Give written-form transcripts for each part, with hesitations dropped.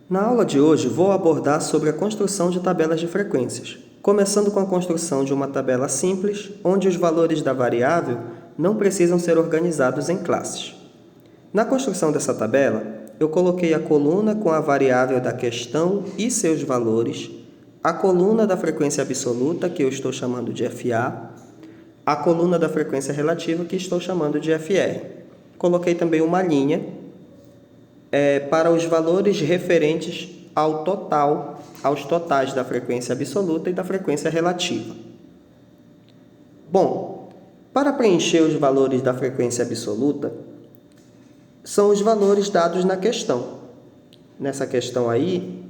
Na aula de hoje, vou abordar sobre a construção de tabelas de frequências, começando com a construção de uma tabela simples, onde os valores da variável não precisam ser organizados em classes. Na construção dessa tabela, eu coloquei a coluna com a variável da questão e seus valores, a coluna da frequência absoluta, que eu estou chamando de FA, a coluna da frequência relativa, que estou chamando de FR. Coloquei também uma linha para os valores referentes ao total, aos totais da frequência absoluta e da frequência relativa. Bom, para preencher os valores da frequência absoluta, são os valores dados na questão. Nessa questão aí,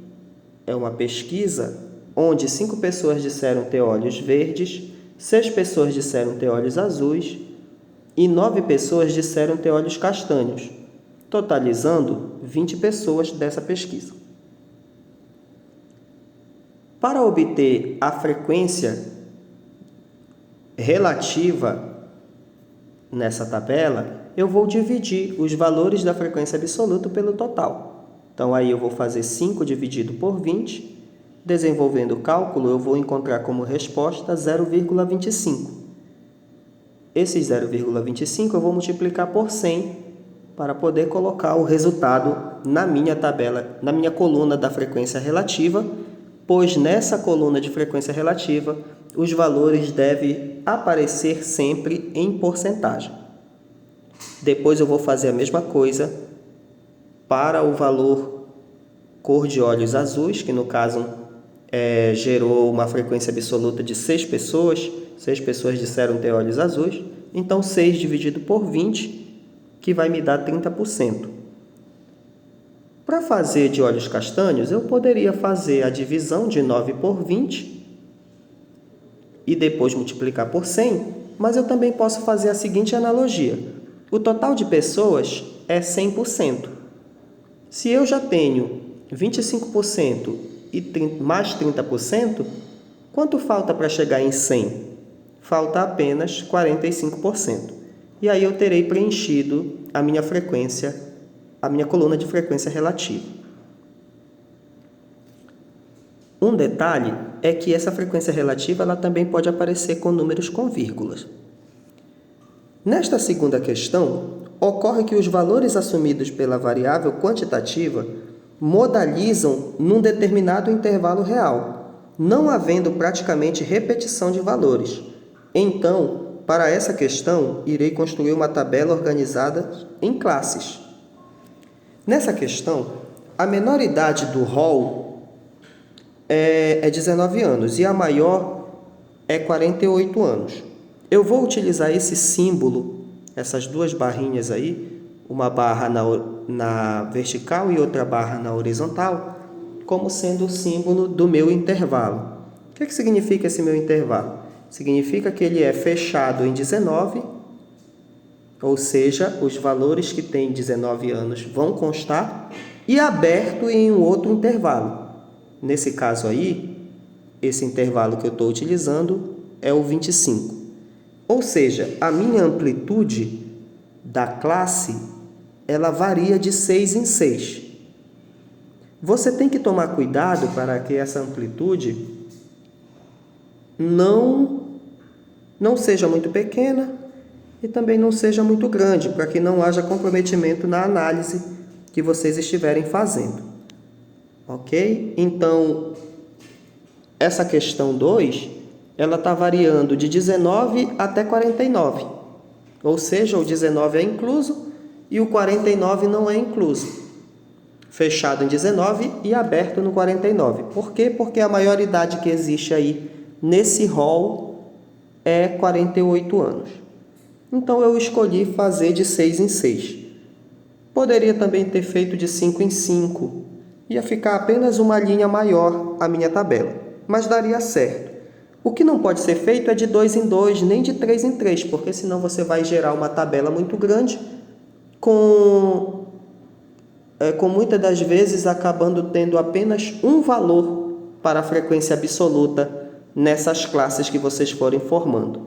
é uma pesquisa onde 5 pessoas disseram ter olhos verdes, 6 pessoas disseram ter olhos azuis e 9 pessoas disseram ter olhos castanhos, totalizando 20 pessoas dessa pesquisa. Para obter a frequência relativa nessa tabela, eu vou dividir os valores da frequência absoluta pelo total. Então, aí eu vou fazer 5 dividido por 20. Desenvolvendo o cálculo, eu vou encontrar como resposta 0,25. Esse 0,25 eu vou multiplicar por 100 para poder colocar o resultado na minha tabela, na minha coluna da frequência relativa, pois nessa coluna de frequência relativa, os valores devem aparecer sempre em porcentagem. Depois eu vou fazer a mesma coisa para o valor cor de olhos azuis, que no caso gerou uma frequência absoluta de 6 pessoas. 6 pessoas disseram ter olhos azuis. Então, 6 dividido por 20, que vai me dar 30%. Para fazer de olhos castanhos, eu poderia fazer a divisão de 9 por 20 e depois multiplicar por 100, mas eu também posso fazer a seguinte analogia. O total de pessoas é 100%. Se eu já tenho 25% e mais 30%, quanto falta para chegar em 100? Falta apenas 45%. E aí eu terei preenchido a minha frequência, a minha coluna de frequência relativa. Um detalhe é que essa frequência relativa ela também pode aparecer com números com vírgulas. Nesta segunda questão, ocorre que os valores assumidos pela variável quantitativa modalizam num determinado intervalo real, não havendo praticamente repetição de valores. Então, para essa questão, irei construir uma tabela organizada em classes. Nessa questão, a menor idade do rol é 19 anos e a maior é 48 anos. Eu vou utilizar esse símbolo, essas duas barrinhas aí, uma barra na vertical e outra barra na horizontal, como sendo o símbolo do meu intervalo. O que significa esse meu intervalo? Significa que ele é fechado em 19, ou seja, os valores que têm 19 anos vão constar, e aberto em um outro intervalo. Nesse caso aí, esse intervalo que eu estou utilizando é o 25. Ou seja, a minha amplitude da classe, ela varia de 6 em 6. Você tem que tomar cuidado para que essa amplitude não seja muito pequena e também não seja muito grande, para que não haja comprometimento na análise que vocês estiverem fazendo. Ok? Então, essa questão 2, ela está variando de 19 até 49. Ou seja, o 19 é incluso e o 49 não é incluso. Fechado em 19 e aberto no 49. Por quê? Porque a maioridade que existe aí nesse rol é 48 anos. Então, eu escolhi fazer de 6 em 6. Poderia também ter feito de 5 em 5. Ia ficar apenas uma linha maior a minha tabela, mas daria certo. O que não pode ser feito é de 2 em 2, nem de 3 em 3, porque senão você vai gerar uma tabela muito grande, com muitas das vezes acabando tendo apenas um valor para a frequência absoluta nessas classes que vocês forem formando.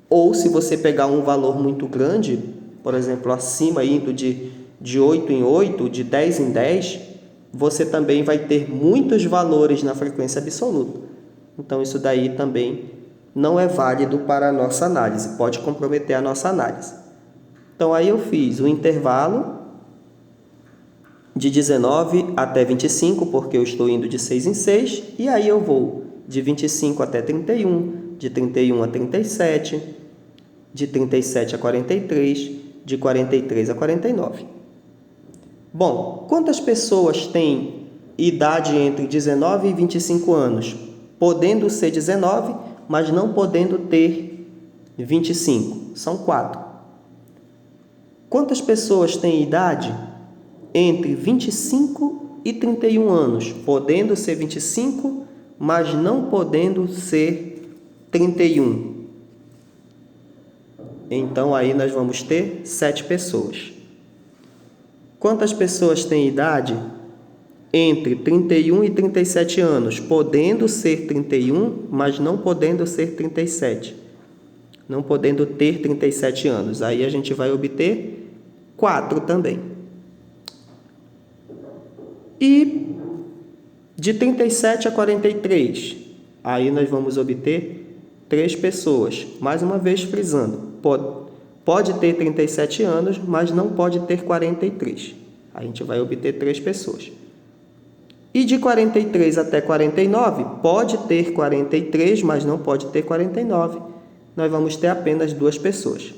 Ou se você pegar um valor muito grande, por exemplo, acima indo de 8 em 8, de 10 em 10, você também vai ter muitos valores na frequência absoluta. Então, isso daí também não é válido para a nossa análise, pode comprometer a nossa análise. Então, aí eu fiz o intervalo de 19 até 25, porque eu estou indo de 6 em 6, e aí eu vou de 25 até 31, de 31 a 37, de 37 a 43, de 43 a 49. Bom, quantas pessoas têm idade entre 19 e 25 anos, podendo ser 19, mas não podendo ter 25? São 4. Quantas pessoas têm idade entre 25 e 31 anos, podendo ser 25, mas não podendo ser 31? Então, aí nós vamos ter 7 pessoas. Quantas pessoas têm idade entre 31 e 37 anos, podendo ser 31, mas não podendo ser 37? Não podendo ter 37 anos. Aí a gente vai obter 4 também. E de 37 a 43, aí nós vamos obter 3 pessoas. Mais uma vez frisando, pode ter 37 anos, mas não pode ter 43. A gente vai obter 3 pessoas. E de 43 até 49, pode ter 43, mas não pode ter 49. Nós vamos ter apenas 2 pessoas.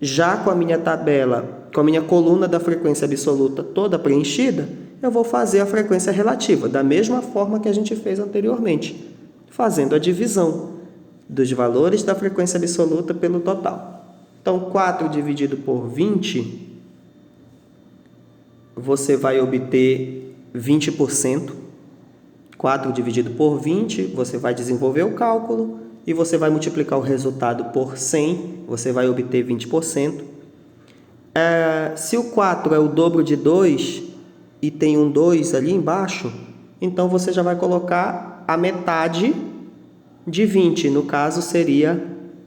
Já com a minha tabela, com a minha coluna da frequência absoluta toda preenchida, eu vou fazer a frequência relativa, da mesma forma que a gente fez anteriormente, fazendo a divisão dos valores da frequência absoluta pelo total. Então, 4 dividido por 20, você vai obter 20%. 4 dividido por 20, você vai desenvolver o cálculo e você vai multiplicar o resultado por 100, você vai obter 20%. Se o 4 é o dobro de 2 e tem um 2 ali embaixo, então você já vai colocar a metade de 20, no caso seria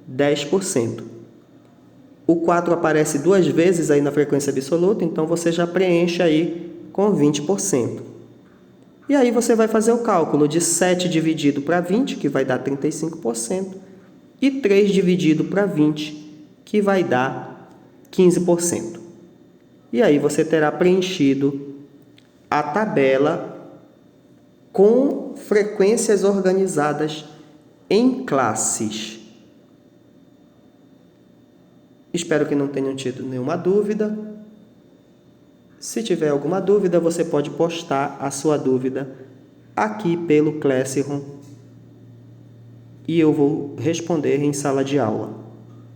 10%. O 4 aparece 2 vezes aí na frequência absoluta, então você já preenche aí com 20%. E aí você vai fazer o cálculo de 7 dividido para 20, que vai dar 35%, e 3 dividido para 20, que vai dar 15%. E aí você terá preenchido a tabela com frequências organizadas em classes. Espero que não tenham tido nenhuma dúvida. Se tiver alguma dúvida, você pode postar a sua dúvida aqui pelo Classroom e eu vou responder em sala de aula.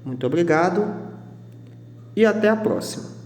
Muito obrigado e até a próxima.